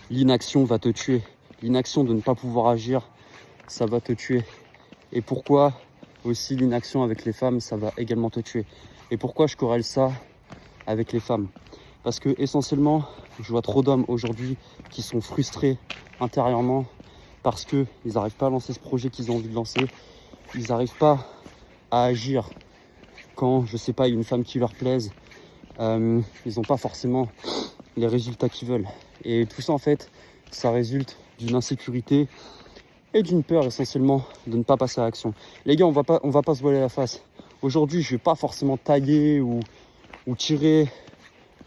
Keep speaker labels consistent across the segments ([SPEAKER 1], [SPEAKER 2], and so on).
[SPEAKER 1] l'inaction va te tuer. L'inaction de ne pas pouvoir agir, ça va te tuer. Et pourquoi aussi l'inaction avec les femmes, ça va également te tuer. Et pourquoi je corrèle ça avec les femmes? Parce que essentiellement, je vois trop d'hommes aujourd'hui qui sont frustrés intérieurement parce qu'ils n'arrivent pas à lancer ce projet qu'ils ont envie de lancer. Ils n'arrivent pas à agir quand, je sais pas, il y a une femme qui leur plaise. Ils n'ont pas forcément les résultats qu'ils veulent. Et tout ça, en fait, ça résulte d'une insécurité et d'une peur essentiellement de ne pas passer à l'action. Les gars, on va pas se voiler la face. Aujourd'hui, je vais pas forcément tailler ou tirer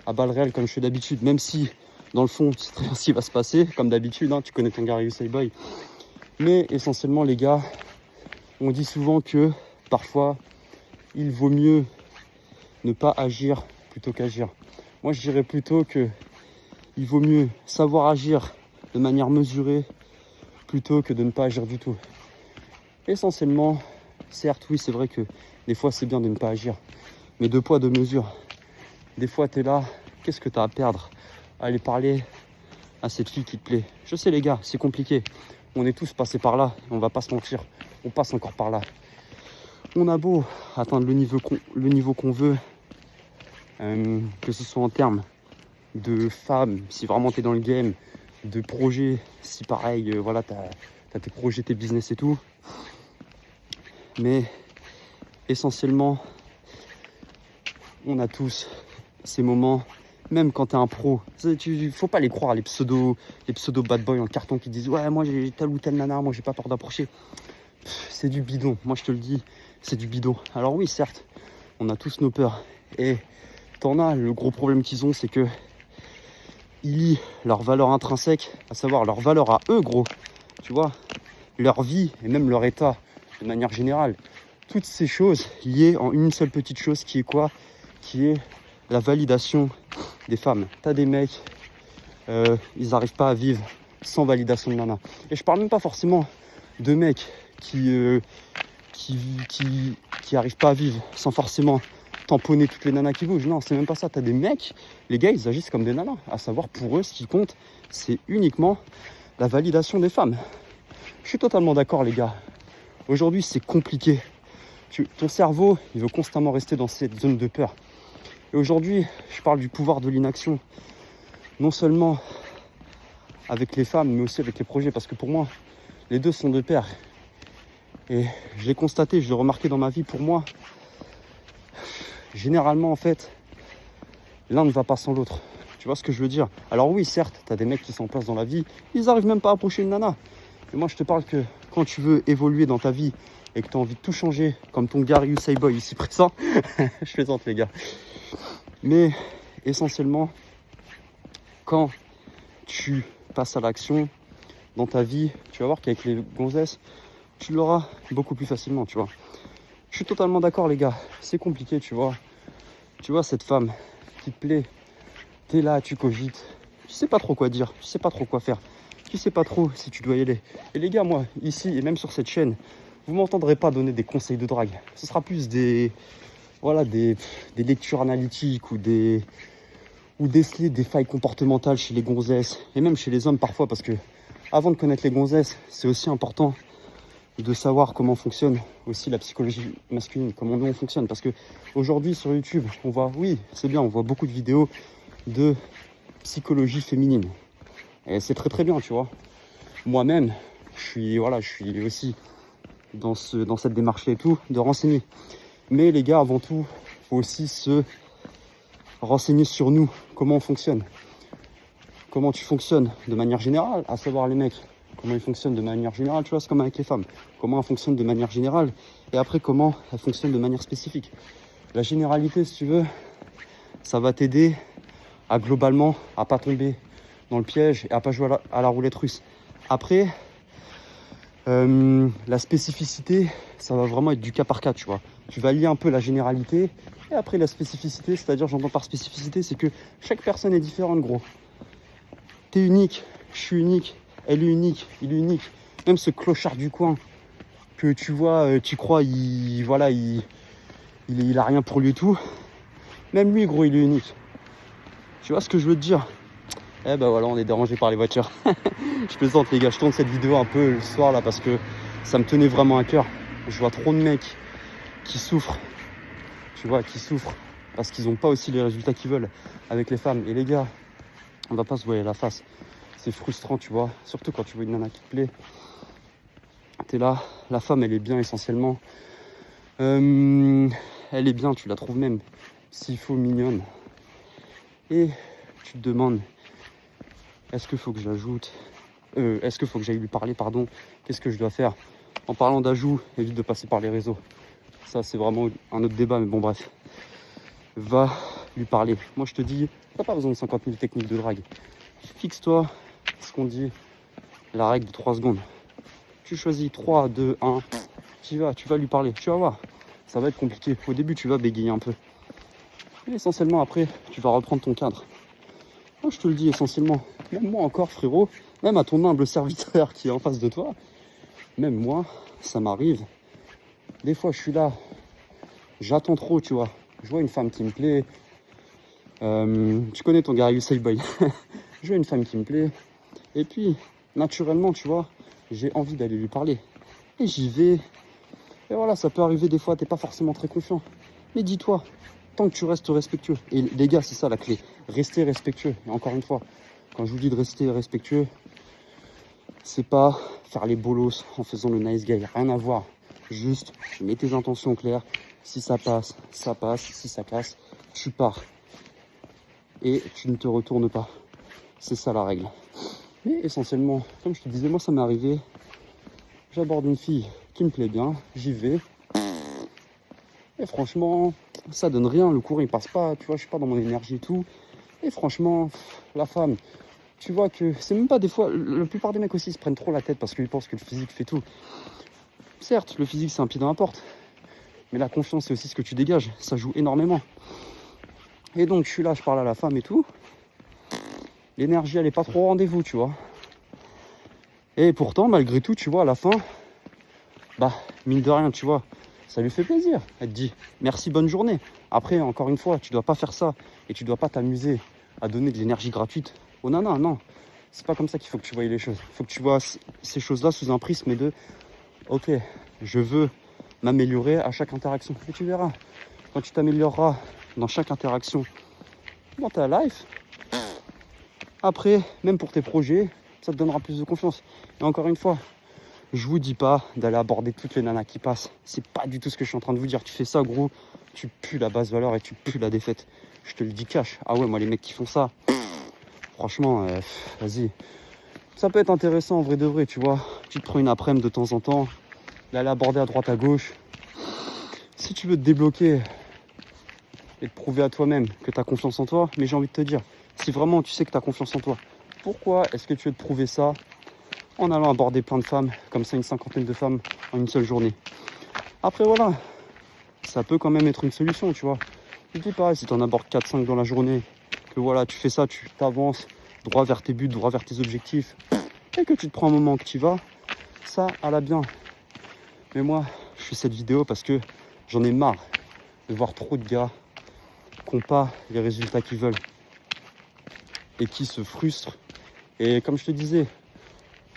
[SPEAKER 1] à balles réelles comme je fais d'habitude, même si dans le fond, c'est très bien ce qui va se passer, comme d'habitude, hein, tu connais ton gars USA Boy. Mais essentiellement, les gars, on dit souvent que parfois, il vaut mieux ne pas agir plutôt qu'agir. Moi, je dirais plutôt que il vaut mieux savoir agir de manière mesurée plutôt que de ne pas agir du tout. Essentiellement, certes, oui, c'est vrai que des fois, c'est bien de ne pas agir, mais deux poids, deux mesures. Des fois, tu es là, qu'est-ce que tu as à perdre à aller parler à cette fille qui te plaît? Je sais, les gars, c'est compliqué. On est tous passés par là, on va pas se mentir. On passe encore par là. On a beau atteindre le niveau qu'on veut, que ce soit en termes de femmes, si vraiment tu es dans le game, de projets, si pareil, voilà, tu as tes projets, tes business et tout. Mais essentiellement, on a tous ces moments, même quand tu es un pro. Il faut pas les croire, les pseudo bad boys en carton qui disent « Ouais, moi j'ai telle ou telle nana, moi j'ai pas peur d'approcher. » C'est du bidon, moi je te le dis, c'est du bidon. Alors oui, certes, on a tous nos peurs. Et t'en as, le gros problème qu'ils ont, c'est que ils lient leur valeur intrinsèque, à savoir leur valeur à eux, gros. Tu vois, leur vie et même leur état, de manière générale. Toutes ces choses liées en une seule petite chose qui est quoi? Qui est la validation des femmes. T'as des mecs, ils n'arrivent pas à vivre sans validation de nana. Et je parle même pas forcément de mecs qui arrivent pas à vivre sans forcément tamponner toutes les nanas qui bougent. Non, c'est même pas ça. T'as des mecs, les gars, ils agissent comme des nanas. À savoir, pour eux, ce qui compte, c'est uniquement la validation des femmes. Je suis totalement d'accord, les gars. Aujourd'hui, c'est compliqué. Ton cerveau, il veut constamment rester dans cette zone de peur. Et aujourd'hui, je parle du pouvoir de l'inaction. Non seulement avec les femmes, mais aussi avec les projets. Parce que pour moi, les deux sont de pair. Et je l'ai constaté, je l'ai remarqué dans ma vie. Pour moi, généralement, en fait, l'un ne va pas sans l'autre. Tu vois ce que je veux dire? Alors oui, certes, tu as des mecs qui sont en place dans la vie, ils n'arrivent même pas à approcher une nana. Mais moi, je te parle que quand tu veux évoluer dans ta vie et que tu as envie de tout changer, comme ton Gary USA Boy ici présent, je plaisante les gars. Mais essentiellement, quand tu passes à l'action dans ta vie, tu vas voir qu'avec les gonzesses, tu l'auras beaucoup plus facilement, tu vois. Je suis totalement d'accord, les gars. C'est compliqué, tu vois. Tu vois cette femme qui te plaît, t'es là, tu cogites, tu sais pas trop quoi dire, tu sais pas trop quoi faire, tu sais pas trop si tu dois y aller. Et les gars, moi, ici et même sur cette chaîne, vous m'entendrez pas donner des conseils de drague. Ce sera plus des lectures analytiques ou déceler des failles comportementales chez les gonzesses et même chez les hommes parfois, parce que avant de connaître les gonzesses, c'est aussi important de savoir comment fonctionne aussi la psychologie masculine, comment nous on fonctionne. Parce que aujourd'hui sur YouTube, on voit, oui, c'est bien, on voit beaucoup de vidéos de psychologie féminine. Et c'est très très bien, tu vois. Moi-même, je suis aussi dans cette démarche-là et tout, de renseigner. Mais les gars, avant tout, il faut aussi se renseigner sur nous, comment on fonctionne. Comment tu fonctionnes de manière générale, à savoir les mecs. Comment ils fonctionnent de manière générale, tu vois, c'est comme avec les femmes. Comment elles fonctionnent de manière générale et après comment elles fonctionnent de manière spécifique. La généralité, si tu veux, ça va t'aider à globalement à pas tomber dans le piège et à pas jouer à la roulette russe. Après, la spécificité, ça va vraiment être du cas par cas, tu vois. Tu vas lier un peu la généralité et après la spécificité, c'est-à-dire, j'entends par spécificité, c'est que chaque personne est différente, gros. T'es unique, je suis unique. Elle est unique, il est unique. Même ce clochard du coin que tu vois, tu crois, il a rien pour lui et tout. Même lui, gros, il est unique. Tu vois ce que je veux te dire? Eh ben voilà, on est dérangé par les voitures. Je plaisante les gars, je tourne cette vidéo un peu le soir là parce que ça me tenait vraiment à cœur. Je vois trop de mecs qui souffrent, tu vois, qui souffrent parce qu'ils n'ont pas aussi les résultats qu'ils veulent avec les femmes. Et les gars, on va pas se voiler la face. C'est frustrant, tu vois, surtout quand tu vois une nana qui te plaît. T'es là, la femme elle est bien essentiellement. Elle est bien, tu la trouves même, s'il faut, mignonne. Et tu te demandes, est-ce qu'il faut que j'ajoute est-ce qu'il faut que j'aille lui parler, pardon, qu'est-ce que je dois faire? En parlant d'ajout, évite de passer par les réseaux. Ça, c'est vraiment un autre débat, mais bon, bref. Va lui parler. Moi, je te dis, t'as pas besoin de 50 000 techniques de drague. Fixe-toi, ce qu'on dit, la règle de 3 secondes. Tu choisis 3, 2, 1, tu vas lui parler. Tu vas voir, ça va être compliqué. Au début, tu vas bégayer un peu. Mais essentiellement, après, tu vas reprendre ton cadre. Moi, je te le dis essentiellement. Même moi encore, frérot, même à ton humble serviteur qui est en face de toi, même moi, ça m'arrive. Des fois, je suis là, j'attends trop, tu vois. Je vois une femme qui me plaît. Tu connais ton gars, Usain Boy. Je vois une femme qui me plaît. Et puis, naturellement, tu vois, j'ai envie d'aller lui parler. Et j'y vais. Et voilà, ça peut arriver des fois, t'es pas forcément très confiant. Mais dis-toi, tant que tu restes respectueux. Et les gars, c'est ça la clé. Rester respectueux. Et encore une fois, quand je vous dis de rester respectueux, c'est pas faire les bolos en faisant le nice guy. Rien à voir. Juste, tu mets tes intentions claires. Si ça passe, ça passe. Si ça casse, tu pars. Et tu ne te retournes pas. C'est ça la règle. Mais essentiellement, comme je te disais, moi ça m'est arrivé. J'aborde une fille qui me plaît bien. J'y vais. Et franchement, ça donne rien. Le courant il passe pas. Tu vois, je suis pas dans mon énergie et tout. Et franchement, la femme, tu vois que c'est même pas des fois. La plupart des mecs aussi se prennent trop la tête parce qu'ils pensent que le physique fait tout. Certes, le physique c'est un pied dans la porte. Mais la confiance c'est aussi ce que tu dégages. Ça joue énormément. Et donc je suis là, je parle à la femme et tout. L'énergie elle est pas trop au rendez-vous, tu vois. Et pourtant, malgré tout, tu vois, à la fin, bah, mine de rien, tu vois, ça lui fait plaisir. Elle te dit merci, bonne journée. Après, encore une fois, tu dois pas faire ça et tu dois pas t'amuser à donner de l'énergie gratuite aux nanas. Non, c'est pas comme ça qu'il faut que tu voyes les choses. Il faut que tu vois ces choses-là sous un prisme de ok, je veux m'améliorer à chaque interaction. Et tu verras, quand tu t'amélioreras dans chaque interaction dans ta life, après, même pour tes projets, ça te donnera plus de confiance. Et encore une fois, je vous dis pas d'aller aborder toutes les nanas qui passent. C'est pas du tout ce que je suis en train de vous dire. Tu fais ça, gros, tu pues la basse valeur et tu pues la défaite. Je te le dis cash. Ah ouais, moi les mecs qui font ça, franchement, vas-y. Ça peut être intéressant en vrai de vrai, tu vois. Tu te prends une après-midi de temps en temps, d'aller aborder à droite à gauche. Si tu veux te débloquer et te prouver à toi-même que tu as confiance en toi, mais j'ai envie de te dire, si vraiment tu sais que tu as confiance en toi, pourquoi est-ce que tu veux te prouver ça en allant aborder plein de femmes, comme ça une cinquantaine de femmes en une seule journée? Après voilà, ça peut quand même être une solution, tu vois. Je dis pareil, si tu en abordes 4-5 dans la journée, que voilà, tu fais ça, tu t'avances droit vers tes buts, droit vers tes objectifs, et que tu te prends un moment que tu y vas, ça à la bien. Mais moi, je fais cette vidéo parce que j'en ai marre de voir trop de gars qui n'ont pas les résultats qu'ils veulent et qui se frustrent. Et comme je te disais,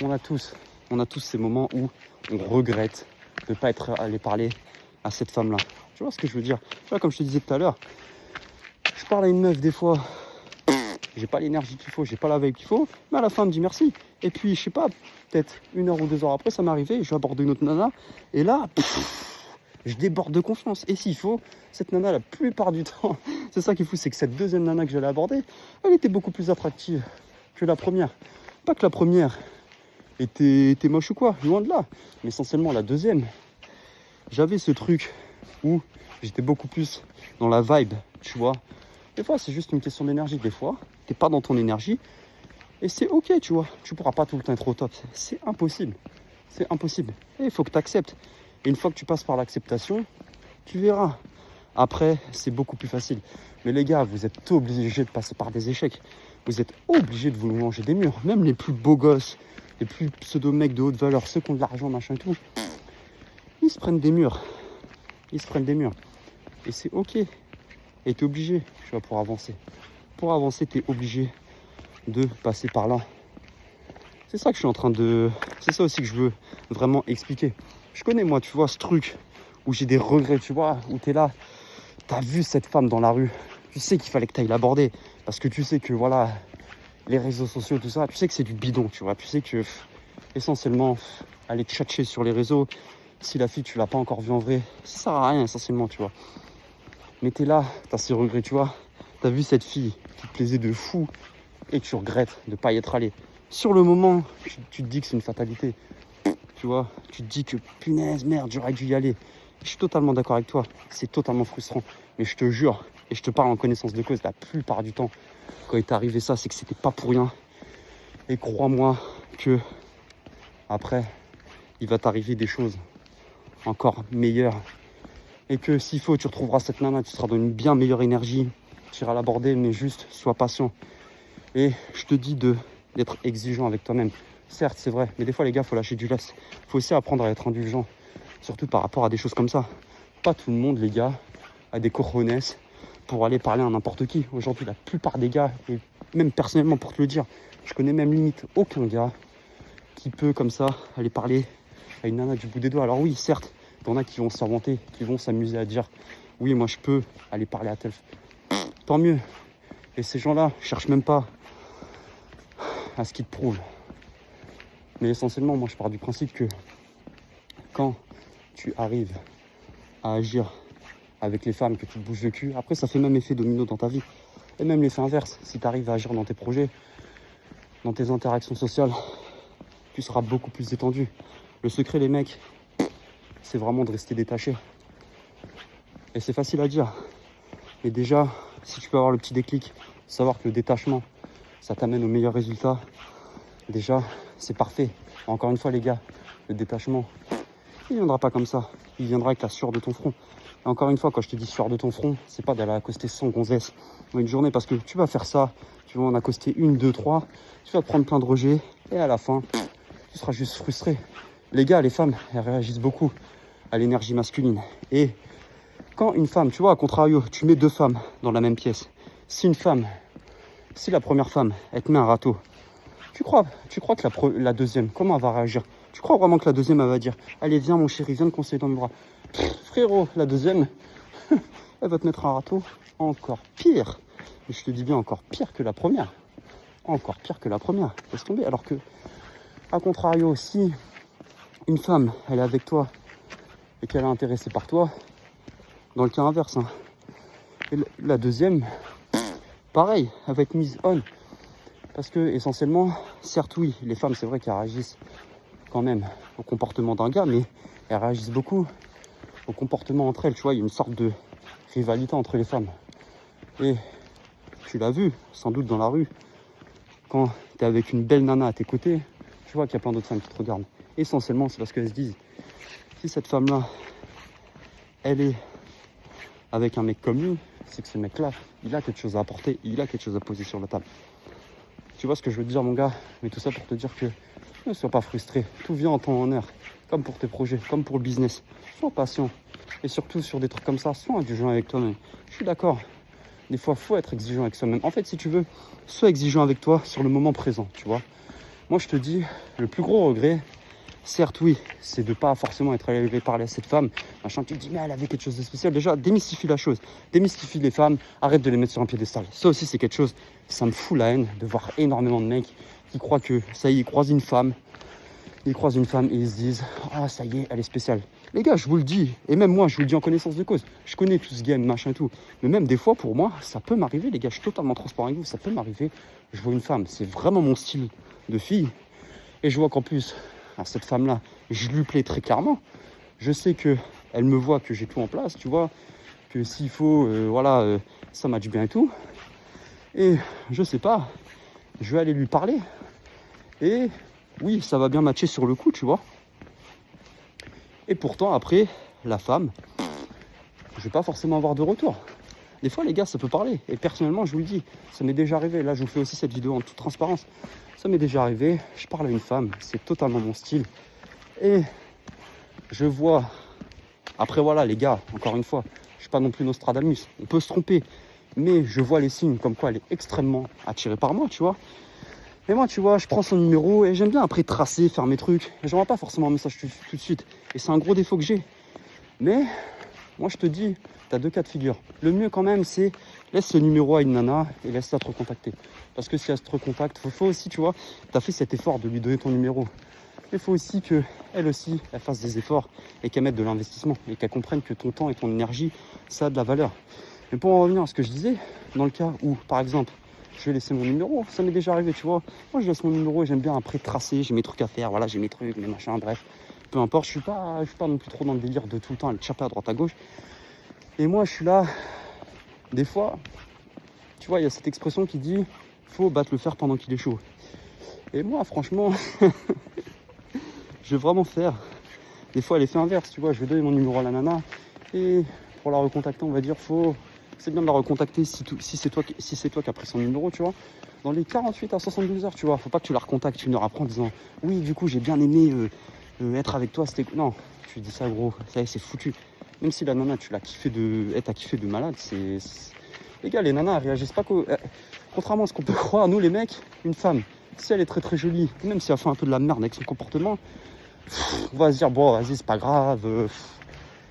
[SPEAKER 1] on a tous ces moments où on regrette de ne pas être allé parler à cette femme-là. Tu vois ce que je veux dire? Tu vois, comme je te disais tout à l'heure, je parle à une meuf des fois, j'ai pas l'énergie qu'il faut, j'ai pas la vibe qu'il faut, mais à la fin, elle me dit merci. Et puis, je sais pas, peut-être 1 heure ou 2 heures après, ça m'est arrivé, je vais aborder une autre nana, et là, je déborde de confiance. Et s'il faut, cette nana, la plupart du temps, c'est ça qui est fou, c'est que cette deuxième nana que j'allais aborder, elle était beaucoup plus attractive que la première. Pas que la première était moche ou quoi, loin de là. Mais essentiellement, la deuxième, j'avais ce truc où j'étais beaucoup plus dans la vibe, tu vois. Des fois, c'est juste une question d'énergie. Des fois, t'es pas dans ton énergie. Et c'est ok, tu vois. Tu pourras pas tout le temps être au top. C'est impossible. C'est impossible. Et il faut que tu acceptes. Et une fois que tu passes par l'acceptation, tu verras. Après, c'est beaucoup plus facile. Mais les gars, vous êtes obligés de passer par des échecs. Vous êtes obligés de vous manger des murs. Même les plus beaux gosses, les plus pseudo-mecs de haute valeur, ceux qui ont de l'argent, machin et tout, ils se prennent des murs. Ils se prennent des murs. Et c'est ok. Et t'es obligé, tu vois, pour avancer. Pour avancer, t'es obligé de passer par là. C'est ça que je suis en train de... C'est ça aussi que je veux vraiment expliquer. Je connais, moi, tu vois, ce truc où j'ai des regrets, tu vois, où tu es là, tu as vu cette femme dans la rue, tu sais qu'il fallait que tu ailles l'aborder, parce que tu sais que, voilà, les réseaux sociaux, tout ça, tu sais que c'est du bidon, tu vois, tu sais que, essentiellement, aller te tchatcher sur les réseaux, si la fille, tu l'as pas encore vue en vrai, ça sert à rien, essentiellement, tu vois. Mais tu es là, tu as ces regrets, tu vois, tu as vu cette fille qui te plaisait de fou, et que tu regrettes de ne pas y être allé. Sur le moment, tu te dis que c'est une fatalité. Tu vois, tu te dis que punaise, merde, j'aurais dû y aller. Je suis totalement d'accord avec toi. C'est totalement frustrant. Mais je te jure, et je te parle en connaissance de cause, la plupart du temps, quand il t'est arrivé ça, c'est que c'était pas pour rien. Et crois-moi que après, il va t'arriver des choses encore meilleures. Et que s'il faut, tu retrouveras cette nana, tu seras dans une bien meilleure énergie. Tu iras l'aborder, mais juste, sois patient. Et je te dis d'être exigeant avec toi-même. Certes, c'est vrai, mais des fois, les gars, il faut lâcher du lest. Il faut aussi apprendre à être indulgent, surtout par rapport à des choses comme ça. Pas tout le monde, les gars, a des cojones pour aller parler à n'importe qui. Aujourd'hui, la plupart des gars, et même personnellement pour te le dire, je connais même limite aucun gars qui peut comme ça aller parler à une nana du bout des doigts. Alors oui, certes, il y en a qui vont s'inventer, qui vont s'amuser à dire « Oui, moi, je peux aller parler à tel... » Tant mieux. Et ces gens-là ne cherchent même pas à ce qu'ils te prouvent. Mais essentiellement, moi, je pars du principe que quand tu arrives à agir avec les femmes, que tu te bouges le cul, après, ça fait même effet domino dans ta vie. Et même l'effet inverse, si tu arrives à agir dans tes projets, dans tes interactions sociales, tu seras beaucoup plus détendu. Le secret, les mecs, c'est vraiment de rester détaché. Et c'est facile à dire. Mais déjà, si tu peux avoir le petit déclic, savoir que le détachement, ça t'amène aux meilleurs résultats, déjà, c'est parfait. Encore une fois, les gars, le détachement, il ne viendra pas comme ça. Il viendra avec la sueur de ton front. Et encore une fois, quand je te dis sueur de ton front, c'est pas d'aller accoster 100 gonzesses dans une journée, parce que tu vas faire ça, tu vas en accoster 1, 2, 3, tu vas te prendre plein de rejets, et à la fin, tu seras juste frustré. Les gars, les femmes, elles réagissent beaucoup à l'énergie masculine. Et quand une femme, tu vois, à contrario, tu mets deux femmes dans la même pièce, si la première femme, elle te met un râteau, tu crois que la deuxième, comment elle va réagir? Tu crois vraiment que la deuxième, elle va dire « Allez, viens mon chéri, viens me conseiller dans mes bras ». Frérot, la deuxième, elle va te mettre un râteau encore pire. Et je te dis bien encore pire que la première. Encore pire que la première. Laisse tomber. Alors que, à contrario, si une femme, elle est avec toi et qu'elle est intéressée par toi, dans le cas inverse, hein, et la deuxième, pareil, elle va être mise on. Parce que, essentiellement, certes, oui, les femmes, c'est vrai qu'elles réagissent quand même au comportement d'un gars, mais elles réagissent beaucoup au comportement entre elles. Tu vois, il y a une sorte de rivalité entre les femmes. Et tu l'as vu, sans doute dans la rue, quand tu es avec une belle nana à tes côtés, tu vois qu'il y a plein d'autres femmes qui te regardent. Essentiellement, c'est parce qu'elles se disent, si cette femme-là, elle est avec un mec comme lui, c'est que ce mec-là, il a quelque chose à apporter, il a quelque chose à poser sur la table. Tu vois ce que je veux te dire, mon gars? Mais tout ça pour te dire que ne sois pas frustré. Tout vient en temps et en heure. Comme pour tes projets, comme pour le business. Sois patient. Et surtout sur des trucs comme ça, sois indulgent avec toi-même. Je suis d'accord. Des fois, il faut être exigeant avec soi-même. En fait, si tu veux, sois exigeant avec toi sur le moment présent, tu vois. Moi, je te dis, le plus gros regret, certes, oui, c'est de ne pas forcément être allé parler à cette femme. Machin, tu te dis, mais elle avait quelque chose de spécial. Déjà, démystifie la chose. Démystifie les femmes. Arrête de les mettre sur un piédestal. Ça aussi, c'est quelque chose, ça me fout la haine de voir énormément de mecs qui croient que, ça y est, ils croisent une femme et ils se disent, ah, ça y est, elle est spéciale. Les gars, je vous le dis, et même moi, je vous le dis en connaissance de cause. Je connais tout ce game, machin et tout. Mais même des fois, pour moi, ça peut m'arriver, les gars, je suis totalement transparent avec vous, ça peut m'arriver. Je vois une femme, c'est vraiment mon style de fille. Et je vois qu'en plus, cette femme-là, je lui plais très clairement. Je sais qu'elle me voit que j'ai tout en place, tu vois. Que s'il faut, ça match bien et tout. Et je sais pas, je vais aller lui parler. Et oui, ça va bien matcher sur le coup, tu vois. Et pourtant, après, la femme, je vais pas forcément avoir de retour. Des fois, les gars, ça peut parler. Et personnellement, je vous le dis, ça m'est déjà arrivé. Là, je vous fais aussi cette vidéo en toute transparence. Ça m'est déjà arrivé. Je parle à une femme, c'est totalement mon style. Et je vois... Après, voilà, les gars, encore une fois, je suis pas non plus Nostradamus. On peut se tromper. Mais je vois les signes comme quoi elle est extrêmement attirée par moi, tu vois. Et moi, tu vois, je prends son numéro et j'aime bien après tracer, faire mes trucs. J'envoie pas forcément un message tout de suite. Et c'est un gros défaut que j'ai. Mais moi, je te dis, tu as 2 cas de figure. Le mieux quand même, c'est laisse ce numéro à une nana et laisse-la te recontacter. Parce que si elle te recontacte, faut aussi, tu vois, tu as fait cet effort de lui donner ton numéro. Il faut aussi qu'elle aussi, elle fasse des efforts et qu'elle mette de l'investissement et qu'elle comprenne que ton temps et ton énergie, ça a de la valeur. Mais pour en revenir à ce que je disais, dans le cas où, par exemple, je vais laisser mon numéro, ça m'est déjà arrivé, tu vois. Moi, je laisse mon numéro et j'aime bien après tracer, j'ai mes trucs à faire, voilà, j'ai mes trucs, mes machins, bref. Peu importe, je suis pas non plus trop dans le délire de tout le temps aller chapper à droite à gauche. Et moi, je suis là, des fois, tu vois, il y a cette expression qui dit faut battre le fer pendant qu'il est chaud. Et moi, franchement, je vais vraiment faire des fois l'effet inverse, tu vois. Je vais donner mon numéro à la nana et pour la recontacter, on va dire, c'est bien de la recontacter si c'est toi qui as pris son numéro, tu vois. Dans les 48 à 72 heures, tu vois, faut pas que tu la recontactes une heure après en disant oui, du coup, j'ai bien aimé être avec toi, c'était... Non, tu dis ça, gros, ça y est, c'est foutu. Même si la nana, elle t'a kiffé de malade, les gars, les nanas, elles réagissent pas contrairement à ce qu'on peut croire, nous, les mecs, une femme, si elle est très très jolie, même si elle fait un peu de la merde avec son comportement, on va se dire, bon, vas-y, c'est pas grave,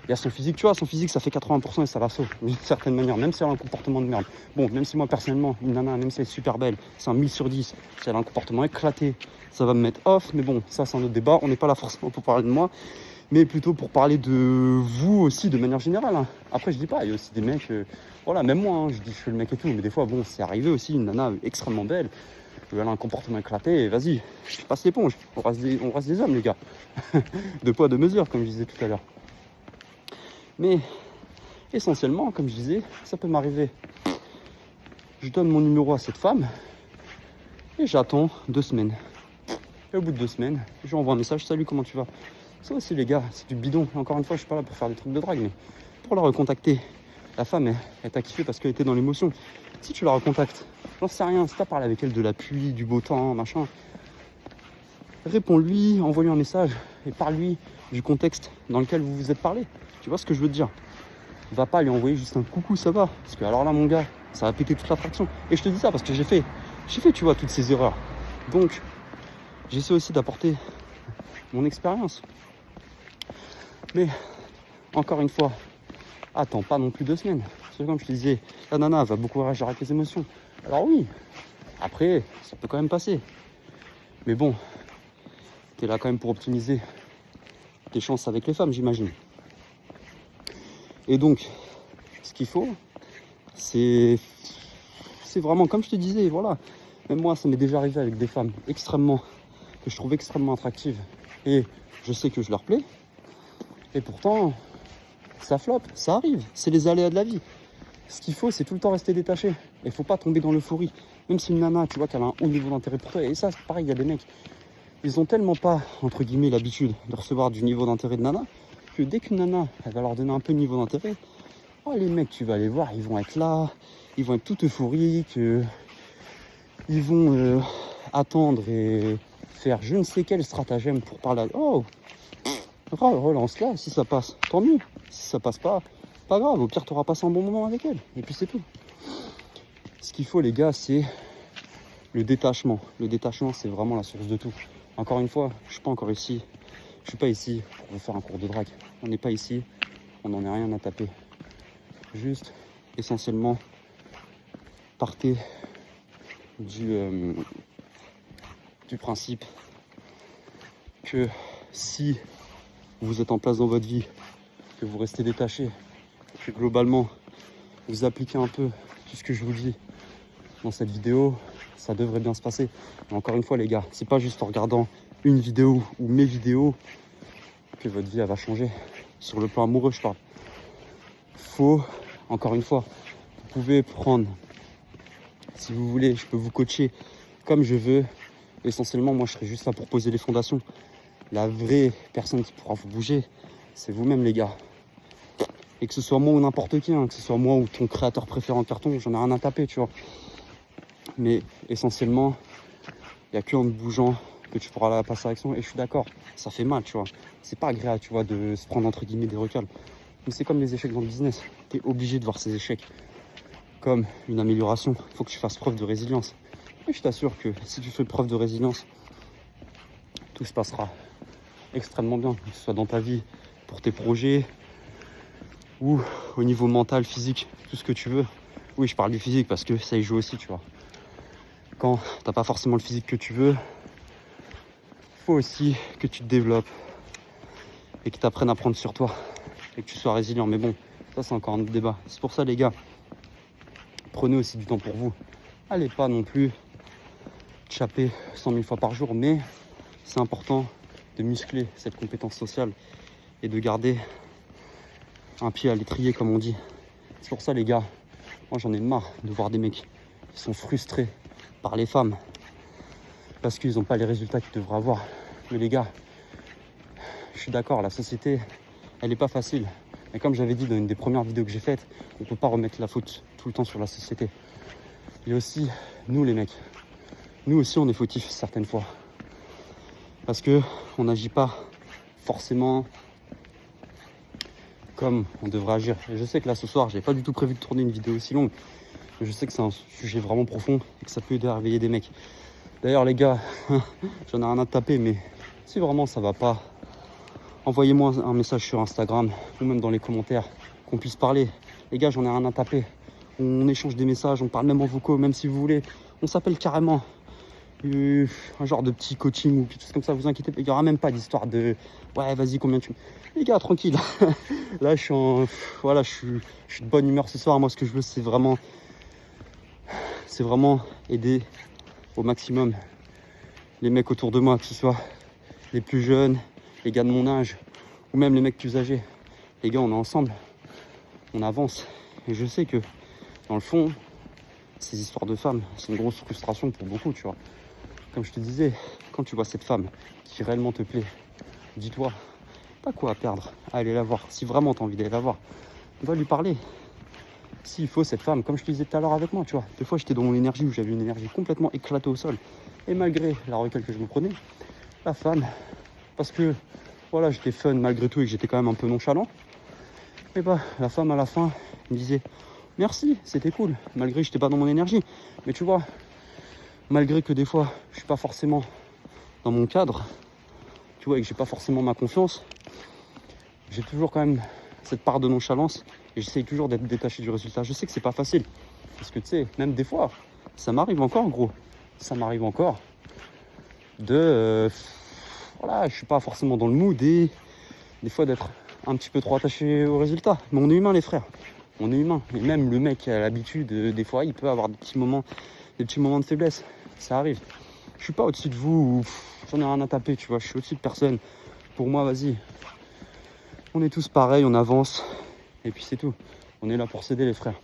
[SPEAKER 1] il y a son physique, tu vois, son physique, ça fait 80% et ça la sauve, d'une certaine manière, même si elle a un comportement de merde. Bon, même si moi, personnellement, une nana, même si elle est super belle, c'est un 1000 sur 10, si elle a un comportement éclaté, ça va me mettre off, mais bon, ça, c'est un autre débat, on n'est pas là forcément pour parler de moi, mais plutôt pour parler de vous aussi, de manière générale. Hein. Après, je dis pas, il y a aussi des mecs, voilà, même moi, hein, je dis je fais le mec et tout, mais des fois, bon, c'est arrivé aussi, une nana extrêmement belle, elle a un comportement éclaté, et vas-y, je passe l'éponge, on reste des hommes, les gars, de poids, de mesure, comme je disais tout à l'heure. Mais essentiellement, comme je disais, ça peut m'arriver. Je donne mon numéro à cette femme et j'attends 2 semaines. Et au bout de 2 semaines, je lui envoie un message, salut, comment tu vas? Ça aussi, les gars, c'est du bidon. Et encore une fois, je suis pas là pour faire des trucs de drague, mais pour la recontacter. La femme, elle t'a kiffé parce qu'elle était dans l'émotion. Si tu la recontactes, j'en sais rien, si t'as parlé avec elle de la pluie, du beau temps, machin, réponds-lui, envoie-lui un message et parle-lui du contexte dans lequel vous vous êtes parlé. Tu vois ce que je veux te dire? Va pas lui envoyer juste un coucou, ça va. Parce que alors là, mon gars, ça va péter toute l'attraction. Et je te dis ça parce que j'ai fait, tu vois, toutes ces erreurs. Donc, j'essaie aussi d'apporter mon expérience. Mais, encore une fois, attends pas non plus 2 semaines. Parce que comme je te disais, la nana va beaucoup réagir avec les émotions. Alors oui, après, ça peut quand même passer. Mais bon, t'es là quand même pour optimiser tes chances avec les femmes, j'imagine. Et donc, ce qu'il faut, c'est vraiment, comme je te disais, voilà. Même moi, ça m'est déjà arrivé avec des femmes que je trouve extrêmement attractives. Et je sais que je leur plais. Et pourtant, ça floppe, ça arrive. C'est les aléas de la vie. Ce qu'il faut, c'est tout le temps rester détaché. Et il ne faut pas tomber dans l'euphorie. Même si une nana, tu vois qu'elle a un haut niveau d'intérêt pour toi. Et ça, c'est pareil, il y a des mecs, ils ont tellement pas, entre guillemets, l'habitude de recevoir du niveau d'intérêt de nana, que dès qu'une nana, elle va leur donner un peu de niveau d'intérêt, oh, les mecs, tu vas aller voir, ils vont être là, ils vont être tout euphoriques, ils vont attendre et faire je ne sais quel stratagème pour parler à... Oh, relance-la, si ça passe, tant mieux. Si ça passe pas, pas grave, au pire, tu auras passé un bon moment avec elle. Et puis c'est tout. Ce qu'il faut, les gars, c'est le détachement. Le détachement, c'est vraiment la source de tout. Encore une fois, je suis pas encore ici. Je suis pas ici pour vous faire un cours de drague. On n'est pas ici, on n'en a rien à taper. Juste, essentiellement, partez du principe que si vous êtes en place dans votre vie, que vous restez détaché, que globalement, vous appliquez un peu tout ce que je vous dis dans cette vidéo, ça devrait bien se passer. Et encore une fois, les gars, c'est pas juste en regardant une vidéo ou mes vidéos que votre vie elle va changer. Sur le plan amoureux, je parle. Faut, encore une fois, vous pouvez prendre, si vous voulez, je peux vous coacher comme je veux. Essentiellement, moi, je serai juste là pour poser les fondations. La vraie personne qui pourra vous bouger, c'est vous-même, les gars. Et que ce soit moi ou n'importe qui, hein, que ce soit moi ou ton créateur préféré en carton, j'en ai rien à taper, tu vois. Mais essentiellement, il n'y a qu'en te bougeant que tu pourras la passer à l'action. Et je suis d'accord, ça fait mal, tu vois. C'est pas agréable, tu vois, de se prendre entre guillemets des recals. Mais c'est comme les échecs dans le business. Tu es obligé de voir ces échecs comme une amélioration. Il faut que tu fasses preuve de résilience. Et je t'assure que si tu fais preuve de résilience, tout se passera extrêmement bien, que ce soit dans ta vie, pour tes projets, ou au niveau mental, physique, tout ce que tu veux. Oui, je parle du physique parce que ça y joue aussi, tu vois. Quand t'as pas forcément le physique que tu veux, faut aussi que tu te développes et que tu apprennes à prendre sur toi et que tu sois résilient. Mais bon, ça c'est encore un autre débat. C'est pour ça les gars, prenez aussi du temps pour vous. Allez pas non plus chapper 100 000 fois par jour, mais c'est important de muscler cette compétence sociale et de garder un pied à l'étrier comme on dit. C'est pour ça les gars, moi j'en ai marre de voir des mecs qui sont frustrés par les femmes parce qu'ils n'ont pas les résultats qu'ils devraient avoir. Mais les gars, je suis d'accord, la société, elle n'est pas facile. Mais comme j'avais dit dans une des premières vidéos que j'ai faites, on ne peut pas remettre la faute tout le temps sur la société. Il y a aussi nous les mecs. Nous aussi on est fautifs certaines fois. Parce que on n'agit pas forcément comme on devrait agir. Et je sais que là ce soir, j'ai pas du tout prévu de tourner une vidéo aussi longue. Mais je sais que c'est un sujet vraiment profond et que ça peut aider à réveiller des mecs. D'ailleurs les gars, j'en ai rien à taper, mais si vraiment ça va pas, envoyez-moi un message sur Instagram ou même dans les commentaires, qu'on puisse parler. Les gars, j'en ai rien à taper. On échange des messages, on parle même en vocaux, même si vous voulez. On s'appelle carrément. Un genre de petit coaching ou quelque chose comme ça, vous inquiétez pas. Il n'y aura même pas d'histoire de ouais, vas-y, combien tu. Les gars, tranquille. Là, je suis en. Voilà, je suis de bonne humeur ce soir. Moi, ce que je veux, c'est vraiment aider au maximum les mecs autour de moi, que ce soit les plus jeunes, les gars de mon âge, ou même les mecs plus âgés. Les gars, on est ensemble, on avance. Et je sais que, dans le fond, ces histoires de femmes, c'est une grosse frustration pour beaucoup, tu vois. Comme je te disais, quand tu vois cette femme qui réellement te plaît, dis-toi, pas quoi à perdre à aller la voir. Si vraiment tu as envie d'aller la voir, va lui parler. S'il faut, cette femme, comme je te disais tout à l'heure avec moi, tu vois. Des fois, j'étais dans mon énergie où j'avais une énergie complètement éclatée au sol. Et malgré la recul que je me prenais, la femme, parce que voilà, j'étais fun malgré tout et que j'étais quand même un peu nonchalant, et bah la femme à la fin me disait merci, c'était cool, malgré que j'étais pas dans mon énergie. Mais tu vois, malgré que des fois je suis pas forcément dans mon cadre, tu vois, et que j'ai pas forcément ma confiance, j'ai toujours quand même cette part de nonchalance et j'essaye toujours d'être détaché du résultat. Je sais que c'est pas facile parce que tu sais, même des fois, ça m'arrive encore, gros, ça m'arrive encore de voilà, je suis pas forcément dans le mood et des fois d'être un petit peu trop attaché au résultat. Mais on est humain les frères, on est humain. Et même le mec qui a l'habitude, des fois il peut avoir des petits moments de faiblesse, ça arrive. Je suis pas au-dessus de vous, j'en ai rien à taper, tu vois, je suis au-dessus de personne. Pour moi, vas-y, on est tous pareils, on avance et puis c'est tout. On est là pour s'aider les frères.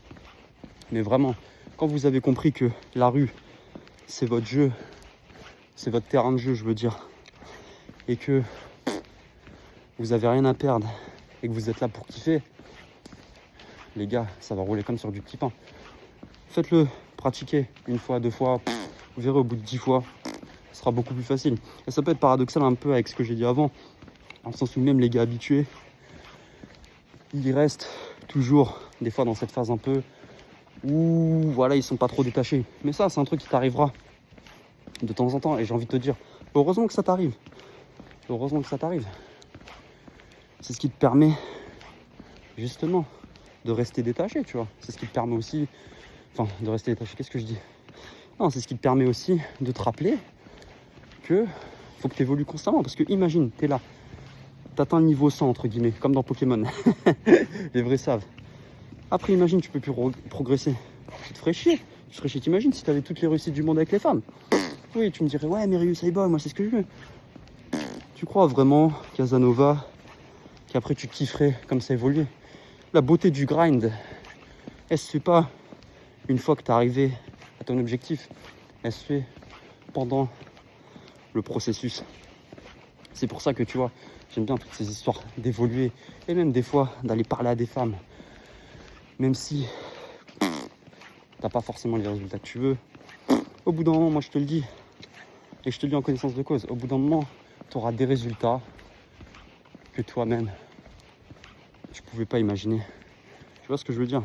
[SPEAKER 1] Mais vraiment, quand vous avez compris que la rue, c'est votre jeu, c'est votre terrain de jeu, je veux dire, et que vous avez rien à perdre et que vous êtes là pour kiffer, les gars, ça va rouler comme sur du petit pain. Faites-le, pratiquez une fois, deux fois, vous verrez au bout de 10 fois, ce sera beaucoup plus facile. Et ça peut être paradoxal un peu avec ce que j'ai dit avant, dans le sens où même les gars habitués, ils restent toujours des fois dans cette phase un peu où voilà, ils sont pas trop détachés. Mais ça, c'est un truc qui t'arrivera de temps en temps. Et j'ai envie de te dire, heureusement que ça t'arrive. Heureusement que ça t'arrive. C'est ce qui te permet justement de rester détaché, tu vois. C'est ce qui te permet aussi, enfin, de rester détaché, qu'est-ce que je dis? Non, c'est ce qui te permet aussi de te rappeler que faut que tu évolues constamment. Parce que imagine, tu es là, tu atteins le niveau 100, entre guillemets, comme dans Pokémon. Les vrais savent. Après, imagine, tu peux plus progresser. Tu te ferais chier. Tu te ferais chier. T'imagines si tu avais toutes les réussites du monde avec les femmes. Oui, tu me dirais, ouais, mais Ryu Saiba, moi, c'est ce que je veux. Tu crois vraiment, Casanova, qu'après tu kifferais comme ça évoluer? La beauté du grind, elle se fait pas une fois que tu es arrivé à ton objectif. Elle se fait pendant le processus. C'est pour ça que tu vois, j'aime bien toutes ces histoires d'évoluer et même des fois d'aller parler à des femmes. Même si t'as pas forcément les résultats que tu veux, au bout d'un moment, moi je te le dis, et je te le dis en connaissance de cause, au bout d'un moment, tu auras des résultats que toi-même, tu pouvais pas imaginer. Tu vois ce que je veux dire?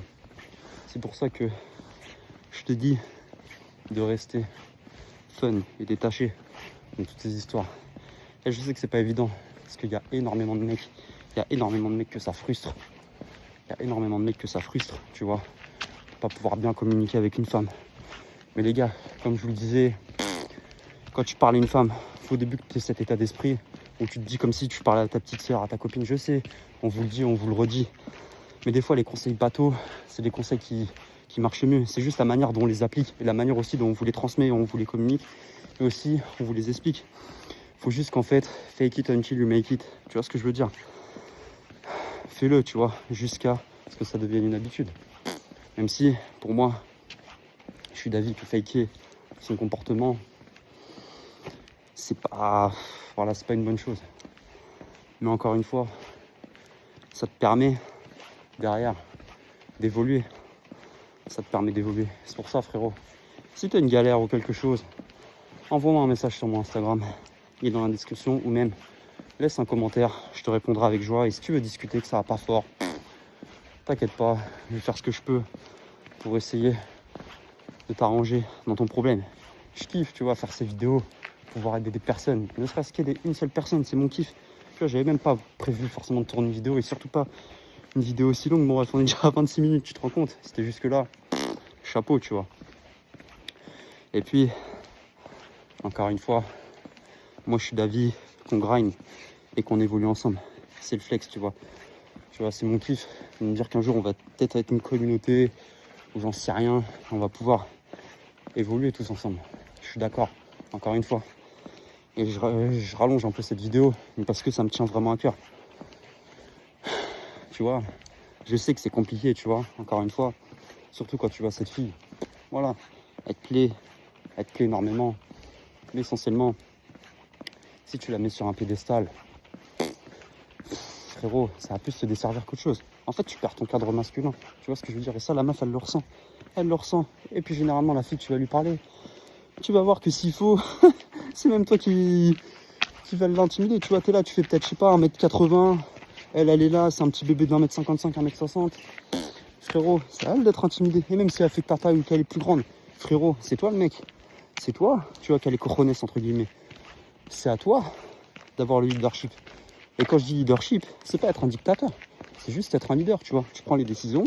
[SPEAKER 1] C'est pour ça que je te dis de rester fun et détaché. Donc toutes ces histoires. Et je sais que c'est pas évident, parce qu'il y a énormément de mecs. Il y a énormément de mecs que ça frustre. Il y a énormément de mecs que ça frustre, tu vois. Pas pouvoir bien communiquer avec une femme. Mais les gars, comme je vous le disais, quand tu parles à une femme, il faut au début que tu aies cet état d'esprit où tu te dis comme si tu parlais à ta petite sœur, à ta copine. Je sais, on vous le dit, on vous le redit. Mais des fois, les conseils bateaux, c'est des conseils qui marchent mieux. C'est juste la manière dont on les applique et la manière aussi dont on vous les transmet, on vous les communique. Et aussi, on vous les explique. Il faut juste qu'en fait, fake it until you make it. Tu vois ce que je veux dire? Fais-le, tu vois, jusqu'à ce que ça devienne une habitude. Même si, pour moi, je suis d'avis que faker son comportement, c'est pas une bonne chose. Mais encore une fois, ça te permet derrière d'évoluer. Ça te permet d'évoluer. C'est pour ça, frérot, si tu as une galère ou quelque chose, envoie-moi un message sur mon Instagram. Il est dans la description, ou même laisse un commentaire. Je te répondrai avec joie. Et si tu veux discuter, que ça va pas fort, t'inquiète pas, je vais faire ce que je peux pour essayer de t'arranger dans ton problème. Je kiffe, tu vois, faire ces vidéos, pouvoir aider des personnes. Ne serait-ce qu'aider une seule personne, c'est mon kiff. Tu vois, j'avais même pas prévu forcément de tourner une vidéo, et surtout pas une vidéo aussi longue. Bon, on est déjà à 26 minutes, tu te rends compte? C'était jusque là. Chapeau, tu vois. Et puis, encore une fois, moi je suis d'avis qu'on grind et qu'on évolue ensemble. C'est le flex, tu vois. Tu vois, c'est mon kiff de me dire qu'un jour on va peut-être être une communauté où j'en sais rien, on va pouvoir évoluer tous ensemble. Je suis d'accord, encore une fois. Et je rallonge un peu cette vidéo parce que ça me tient vraiment à cœur. Tu vois, je sais que c'est compliqué, tu vois, encore une fois. Surtout quand tu vois cette fille. Voilà, elle te plaît énormément. Mais essentiellement, si tu la mets sur un piédestal, frérot, ça va plus te desservir qu'autre chose. En fait, tu perds ton cadre masculin. Tu vois ce que je veux dire? Et ça, la meuf, elle le ressent. Elle le ressent. Et puis, généralement, la fille, tu vas lui parler. Tu vas voir que s'il faut, c'est même toi qui va l'intimider. Tu vois, t'es là, tu fais peut-être, je sais pas, 1m80. Elle est là, c'est un petit bébé de 1m55, 1m60. Frérot, c'est à elle d'être intimidée. Et même si elle fait ta taille ou qu'elle est plus grande, frérot, c'est toi le mec. C'est toi, tu vois, qu'elle est cojones, entre guillemets. C'est à toi d'avoir le leadership. Et quand je dis leadership, c'est pas être un dictateur. C'est juste être un leader, tu vois. Tu prends les décisions.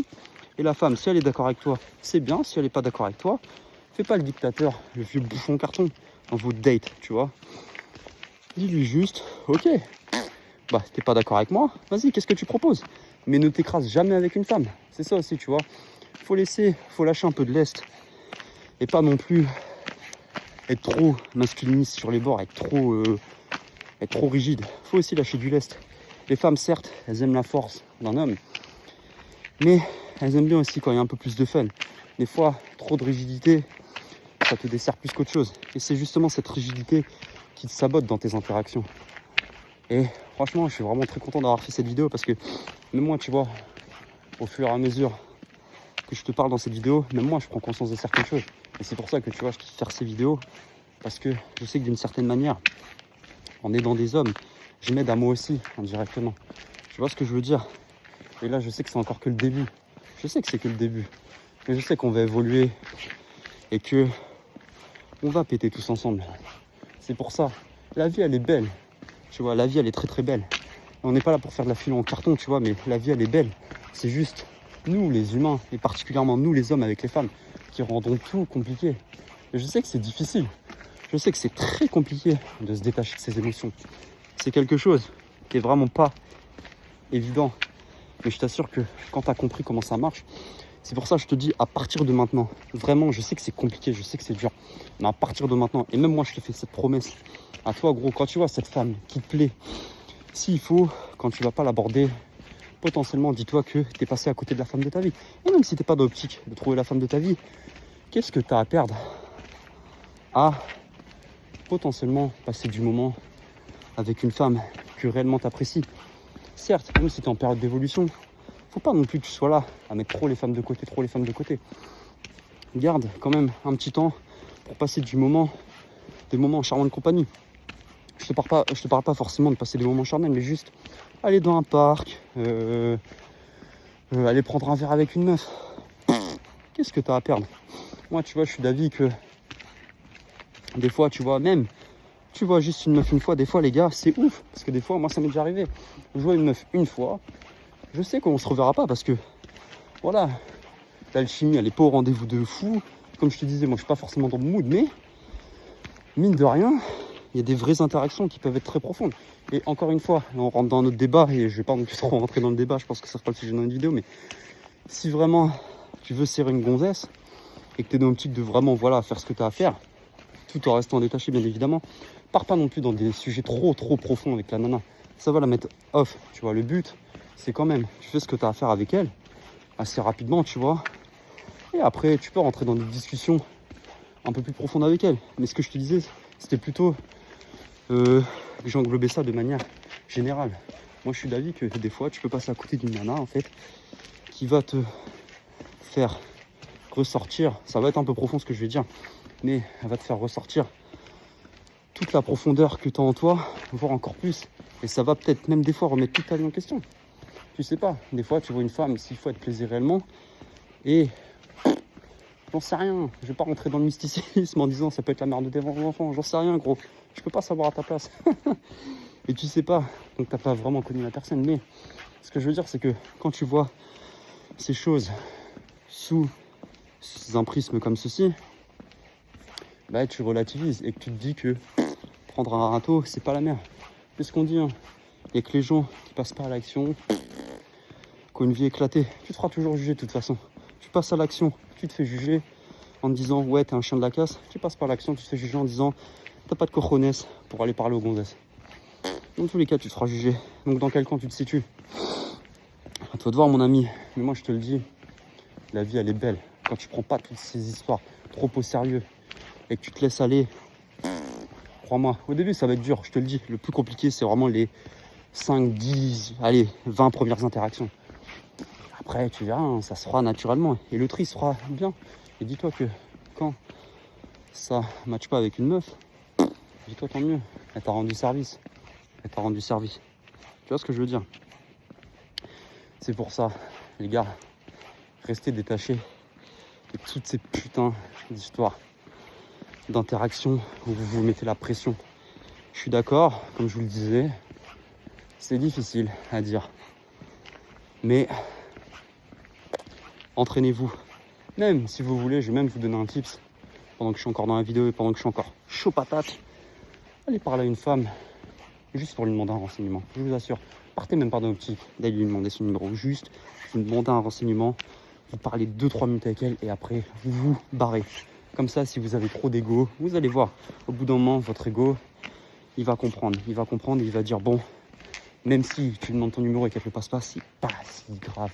[SPEAKER 1] Et la femme, si elle est d'accord avec toi, c'est bien. Si elle n'est pas d'accord avec toi, fais pas le dictateur, le vieux bouffon carton dans votre date, tu vois. Dis-lui juste, ok, bah t'es pas d'accord avec moi, vas-y, qu'est-ce que tu proposes? Mais ne t'écrase jamais avec une femme. C'est ça aussi, tu vois. Faut lâcher un peu de lest. Et pas non plus être trop masculiniste sur les bords, être trop rigide. Faut aussi lâcher du lest. Les femmes, certes, elles aiment la force d'un homme, mais elles aiment bien aussi quand il y a un peu plus de fun. Des fois, trop de rigidité, ça te dessert plus qu'autre chose. Et c'est justement cette rigidité qui te sabote dans tes interactions. Et franchement, je suis vraiment très content d'avoir fait cette vidéo parce que même moi, tu vois, au fur et à mesure que je te parle dans cette vidéo, même moi, je prends conscience de certaines choses. Et c'est pour ça que, tu vois, je kiffe faire ces vidéos parce que je sais que d'une certaine manière, en aidant des hommes, je m'aide à moi aussi, indirectement. Tu vois ce que je veux dire? Et là, je sais que c'est encore que le début. Je sais que c'est que le début. Mais je sais qu'on va évoluer et que on va péter tous ensemble. C'est pour ça. La vie, elle est belle. Tu vois, la vie, elle est très très belle. On n'est pas là pour faire de la philo en carton, tu vois, mais la vie, elle est belle. C'est juste nous, les humains, et particulièrement nous, les hommes avec les femmes, qui rendront tout compliqué. Et je sais que c'est difficile. Je sais que c'est très compliqué de se détacher de ses émotions. C'est quelque chose qui est vraiment pas évident. Mais je t'assure que quand tu as compris comment ça marche, c'est pour ça que je te dis à partir de maintenant. Vraiment, je sais que c'est compliqué, je sais que c'est dur. Mais à partir de maintenant, et même moi je te fais cette promesse à toi gros, quand tu vois cette femme qui te plaît, s'il faut, quand tu vas pas l'aborder, potentiellement dis-toi que tu es passé à côté de la femme de ta vie. Et même si tu n'es pas dans l'optique de trouver la femme de ta vie, qu'est-ce que tu as à perdre à potentiellement passer du moment avec une femme que réellement tu apprécies? Certes, même si tu es en période d'évolution, faut pas non plus que tu sois là à mettre trop les femmes de côté, Garde quand même un petit temps pour passer des moments en charmante compagnie. Je te parle pas forcément de passer des moments charnels, mais juste aller dans un parc, aller prendre un verre avec une meuf. Qu'est-ce que tu as à perdre? Moi, tu vois, je suis d'avis que Des fois, tu vois, même, tu vois juste une meuf une fois, des fois, les gars, c'est ouf. Parce que des fois, moi, ça m'est déjà arrivé. Je vois une meuf une fois, je sais qu'on se reverra pas parce que, voilà, l'alchimie, elle est pas au rendez-vous de fou. Comme je te disais, moi, je suis pas forcément dans le mood, mais mine de rien, il y a des vraies interactions qui peuvent être très profondes. Et encore une fois, là, on rentre dans un autre débat, et je vais pas non plus trop rentrer dans le débat, je pense que ça sera pas le sujet dans une vidéo, mais si vraiment tu veux serrer une gonzesse, et que tu es dans l'optique de vraiment voilà, faire ce que tu as à faire, tout en restant détaché bien évidemment, pars pas non plus dans des sujets trop profonds avec la nana. Ça va la mettre off, tu vois. Le but, c'est quand même, tu fais ce que tu as à faire avec elle, assez rapidement, tu vois. Et après, tu peux rentrer dans des discussions un peu plus profondes avec elle. Mais ce que je te disais, c'était plutôt j'ai englobé ça de manière générale. Moi, je suis d'avis que des fois, tu peux passer à côté d'une nana, en fait, qui va te faire ressortir, ça va être un peu profond ce que je vais dire, mais elle va te faire ressortir toute la profondeur que tu as en toi, voire encore plus. Et ça va peut-être même des fois remettre toute ta vie en question. Tu sais pas, des fois, tu vois une femme, s'il faut être plaisir réellement, et j'en sais rien, je vais pas rentrer dans le mysticisme en disant ça peut être la mère de tes enfants, j'en sais rien gros, je peux pas savoir à ta place. Et tu sais pas, donc t'as pas vraiment connu la personne, mais ce que je veux dire c'est que quand tu vois ces choses sous un prisme comme ceci, bah tu relativises et que tu te dis que prendre un râteau c'est pas la mer. C'est ce qu'on dit, hein. Et que les gens qui passent pas à l'action, qui ont une vie éclatée, tu te feras toujours juger de toute façon. Tu passes à l'action, tu te fais juger en te disant ouais t'es un chien de la casse, tu passes par l'action, tu te fais juger en disant t'as pas de cojones pour aller parler aux gonzesses. Dans tous les cas tu te feras juger. Donc dans quel camp tu te situes? À toi de voir mon ami, mais moi je te le dis, la vie elle est belle. Quand tu prends pas toutes ces histoires trop au sérieux et que tu te laisses aller, crois-moi, au début ça va être dur, je te le dis. Le plus compliqué c'est vraiment les 5, 10, allez, 20 premières interactions. Après tu verras, hein, ça se fera naturellement et le tri se fera bien. Et dis-toi que quand ça ne matche pas avec une meuf, dis-toi tant mieux, elle t'a rendu service. Elle t'a rendu service. Tu vois ce que je veux dire? C'est pour ça, les gars, restez détachés de toutes ces putains d'histoires, d'interactions où vous vous mettez la pression. Je suis d'accord, comme je vous le disais, c'est difficile à dire. Mais entraînez-vous. Même si vous voulez, je vais même vous donner un tips pendant que je suis encore dans la vidéo et pendant que je suis encore chaud patate. Allez parler à une femme juste pour lui demander un renseignement. Je vous assure, partez même pas dans l'optique d'aller lui demander son numéro. Juste, vous demandez un renseignement, vous parlez 2-3 minutes avec elle et après, vous vous barrez. Comme ça, si vous avez trop d'ego, vous allez voir. Au bout d'un moment, votre ego, il va comprendre. Il va comprendre et il va dire, bon, même si tu lui demandes ton numéro et qu'elle ne le passe pas, c'est pas si grave.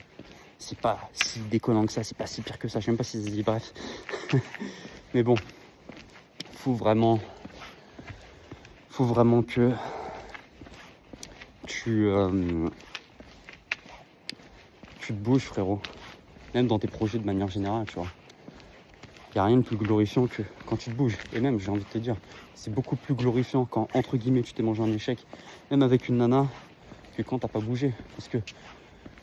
[SPEAKER 1] C'est pas si déconnant que ça, c'est pas si pire que ça. Je sais même pas si ça se dit, bref. Mais bon, faut vraiment que tu te bouges, frérot. Même dans tes projets de manière générale, tu vois. Il n'y a rien de plus glorifiant que quand tu te bouges. Et même, j'ai envie de te dire, c'est beaucoup plus glorifiant quand, entre guillemets, tu t'es mangé un échec, même avec une nana, que quand t'as pas bougé. Parce que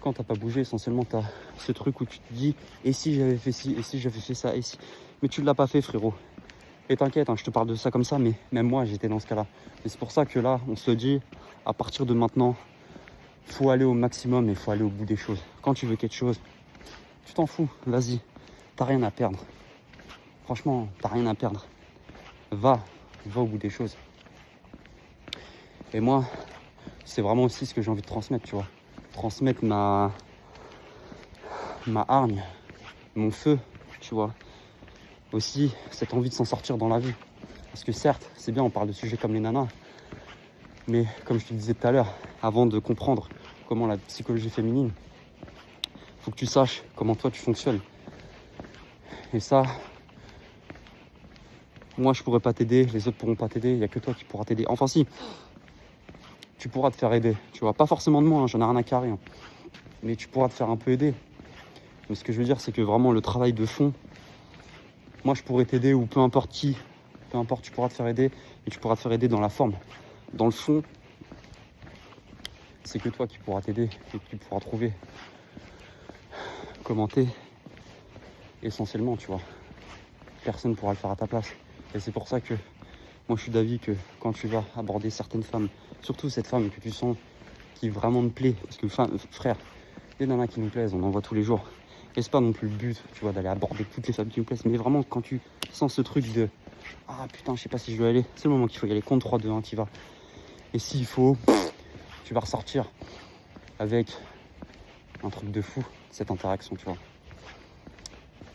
[SPEAKER 1] quand t'as pas bougé, essentiellement, t'as ce truc où tu te dis, et si j'avais fait ci, et si j'avais fait ça, et si... Mais tu ne l'as pas fait, frérot. Et t'inquiète, hein, je te parle de ça comme ça, mais même moi, j'étais dans ce cas-là. Et c'est pour ça que là, on se le dit, à partir de maintenant, faut aller au maximum et faut aller au bout des choses. Quand tu veux quelque chose, tu t'en fous, vas-y, t'as rien à perdre. Franchement, t'as rien à perdre. Va au bout des choses. Et moi, c'est vraiment aussi ce que j'ai envie de transmettre, tu vois. Transmettre ma hargne, mon feu, tu vois. Aussi, cette envie de s'en sortir dans la vie. Parce que certes, c'est bien, on parle de sujets comme les nanas. Mais comme je te disais tout à l'heure, avant de comprendre comment la psychologie féminine, faut que tu saches comment toi tu fonctionnes. Et ça, moi je pourrais pas t'aider, les autres pourront pas t'aider, il n'y a que toi qui pourras t'aider. Enfin si, tu pourras te faire aider, tu vois. Pas forcément de moi, hein, j'en ai rien à carrer. Hein. Mais tu pourras te faire un peu aider. Mais ce que je veux dire, c'est que vraiment le travail de fond, moi je pourrais t'aider ou peu importe qui, peu importe, tu pourras te faire aider et tu pourras te faire aider dans la forme. Dans le fond, c'est que toi qui pourras t'aider et que tu pourras trouver comment t'aider essentiellement, tu vois. Personne ne pourra le faire à ta place. Et c'est pour ça que Moi, je suis d'avis que quand tu vas aborder certaines femmes, surtout cette femme que tu sens qui vraiment te plaît, parce que frère, les nanas qui nous plaisent, on en voit tous les jours. Et c'est pas non plus le but, tu vois, d'aller aborder toutes les femmes qui nous plaisent, mais vraiment quand tu sens ce truc de ah putain, je sais pas si je dois aller, c'est le moment qu'il faut y aller. Compte 3, 2, 1, t'y vas. Et s'il faut, tu vas ressortir avec un truc de fou, cette interaction, tu vois.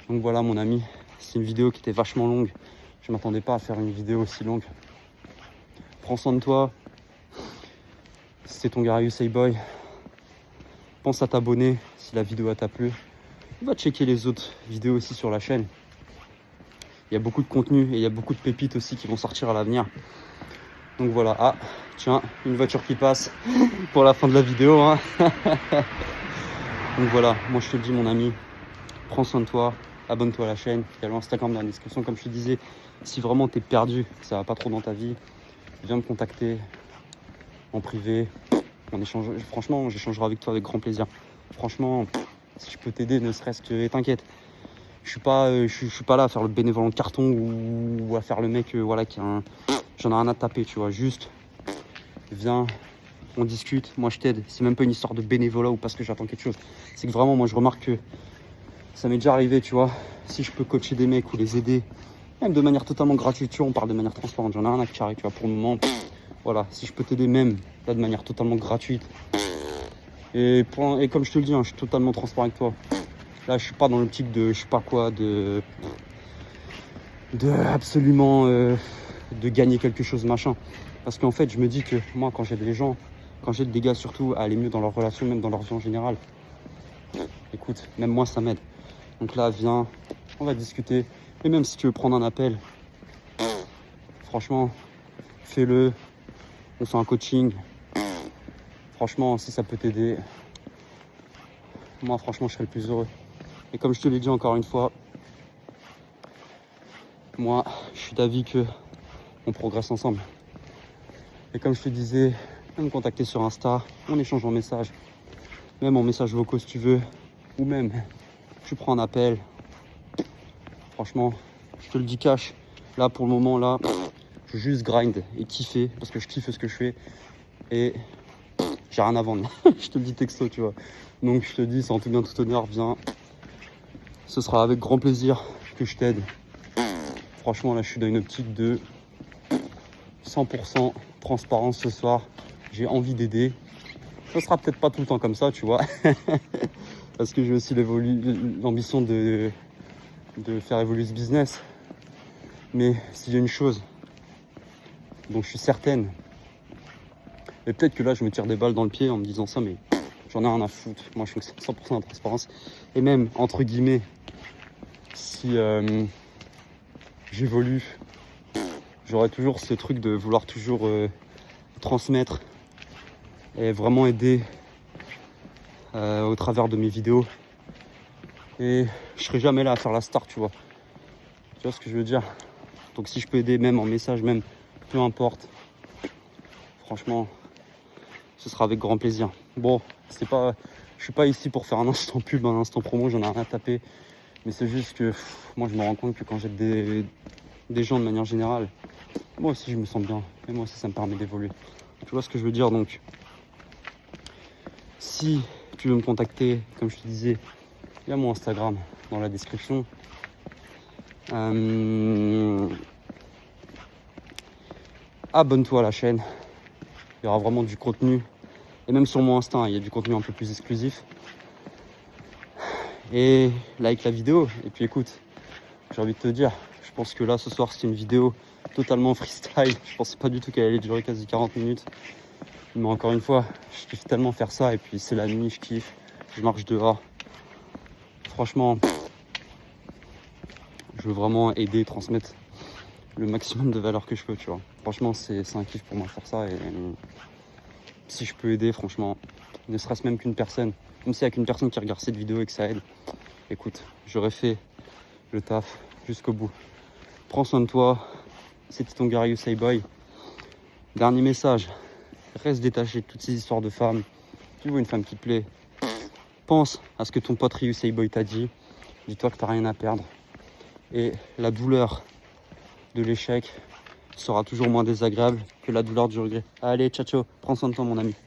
[SPEAKER 1] Donc voilà, mon ami, c'est une vidéo qui était vachement longue. Je m'attendais pas à faire une vidéo aussi longue. Prends soin de toi. C'était ton gars USA Boy. Pense à t'abonner si la vidéo t'a plu. Va checker les autres vidéos aussi sur la chaîne. Il y a beaucoup de contenu et il y a beaucoup de pépites aussi qui vont sortir à l'avenir. Donc voilà. Ah, tiens, une voiture qui passe pour la fin de la vidéo. Hein. Donc voilà, moi je te le dis mon ami, prends soin de toi, abonne-toi à la chaîne. Il y a l'Instagram dans la description. Comme je te disais, si vraiment t'es perdu, que ça va pas trop dans ta vie, viens me contacter en privé. On échange. Franchement, j'échangerai avec toi avec grand plaisir. Franchement, si je peux t'aider, ne serait-ce que, t'inquiète. Je suis pas là à faire le bénévole en carton ou à faire le mec, voilà, qui a un... J'en ai rien à taper, tu vois. Juste, viens, on discute. Moi, je t'aide. C'est même pas une histoire de bénévolat ou parce que j'attends quelque chose. C'est que vraiment, moi, je remarque que ça m'est déjà arrivé, tu vois. Si je peux coacher des mecs ou les aider, même de manière totalement gratuite, tu vois, on parle de manière transparente. J'en ai rien à carrer, tu vois. Pour le moment, voilà. Si je peux t'aider même là de manière totalement gratuite. Et comme je te le dis, hein, je suis totalement transparent avec toi. Là, je suis pas dans l'optique de, je sais pas quoi, de absolument de gagner quelque chose, machin. Parce qu'en fait, je me dis que moi, quand j'aide les gens, quand j'aide des gars surtout à aller mieux dans leurs relations, même dans leur vie en général, écoute, même moi, ça m'aide. Donc là, viens, on va discuter. Et même si tu veux prendre un appel, franchement, fais-le. On fait un coaching. Franchement, si ça peut t'aider, moi, franchement, je serais le plus heureux. Et comme je te l'ai dit encore une fois, moi, je suis d'avis que on progresse ensemble. Et comme je te disais, viens me contacter sur Insta, on échange en message, même en message vocaux si tu veux, ou même tu prends un appel. Franchement, je te le dis cash, là pour le moment, là, je veux juste grind et kiffer, parce que je kiffe ce que je fais, et j'ai rien à vendre. Je te le dis texto, tu vois. Donc je te dis, c'est en tout bien tout honneur, viens. Ce sera avec grand plaisir que je t'aide. Franchement, là, je suis dans une optique de 100% transparence ce soir. J'ai envie d'aider. Ce sera peut-être pas tout le temps comme ça, tu vois. Parce que j'ai aussi l'ambition de faire évoluer ce business. Mais s'il y a une chose dont je suis certaine, et peut-être que là, je me tire des balles dans le pied en me disant ça, mais j'en ai rien à foutre. Moi, je fais 100% de transparence. Et même, entre guillemets, si j'évolue, j'aurai toujours ce truc de vouloir toujours transmettre et vraiment aider au travers de mes vidéos. Et je serai jamais là à faire la star, tu vois. Tu vois ce que je veux dire? Donc si je peux aider même en message, même peu importe, franchement, ce sera avec grand plaisir. Bon, c'est pas, je suis pas ici pour faire un instant pub, un instant promo, j'en ai rien à taper. Mais c'est juste que moi je me rends compte que quand j'aide des gens de manière générale, moi aussi je me sens bien. Et moi aussi ça me permet d'évoluer. Tu vois ce que je veux dire? Donc si tu veux me contacter, comme je te disais, il y a mon Instagram dans la description. Abonne-toi à la chaîne. Il y aura vraiment du contenu. Et même sur mon Insta, il y a du contenu un peu plus exclusif. Et like la vidéo. Et puis écoute, j'ai envie de te dire, je pense que là ce soir c'est une vidéo totalement freestyle. Je pensais pas du tout qu'elle allait durer quasi 40 minutes. Mais encore une fois, je kiffe tellement faire ça. Et puis c'est la nuit, je kiffe. Je marche dehors. Franchement, je veux vraiment aider, transmettre le maximum de valeur que je peux, tu vois. Franchement, c'est un kiff pour moi faire ça. Et si je peux aider, franchement, ne serait-ce même qu'une personne, même s'il n'y a qu'une personne qui regarde cette vidéo et que ça aide, écoute, j'aurais fait le taf jusqu'au bout. Prends soin de toi. C'était ton gars USA Boy. Dernier message, reste détaché de toutes ces histoires de femmes. Tu vois une femme qui te plaît, pense à ce que ton pote USA Boy t'a dit. Dis-toi que t'as rien à perdre. Et la douleur de l'échec, sera toujours moins désagréable que la douleur du regret. Allez, ciao ciao, prends soin de toi mon ami.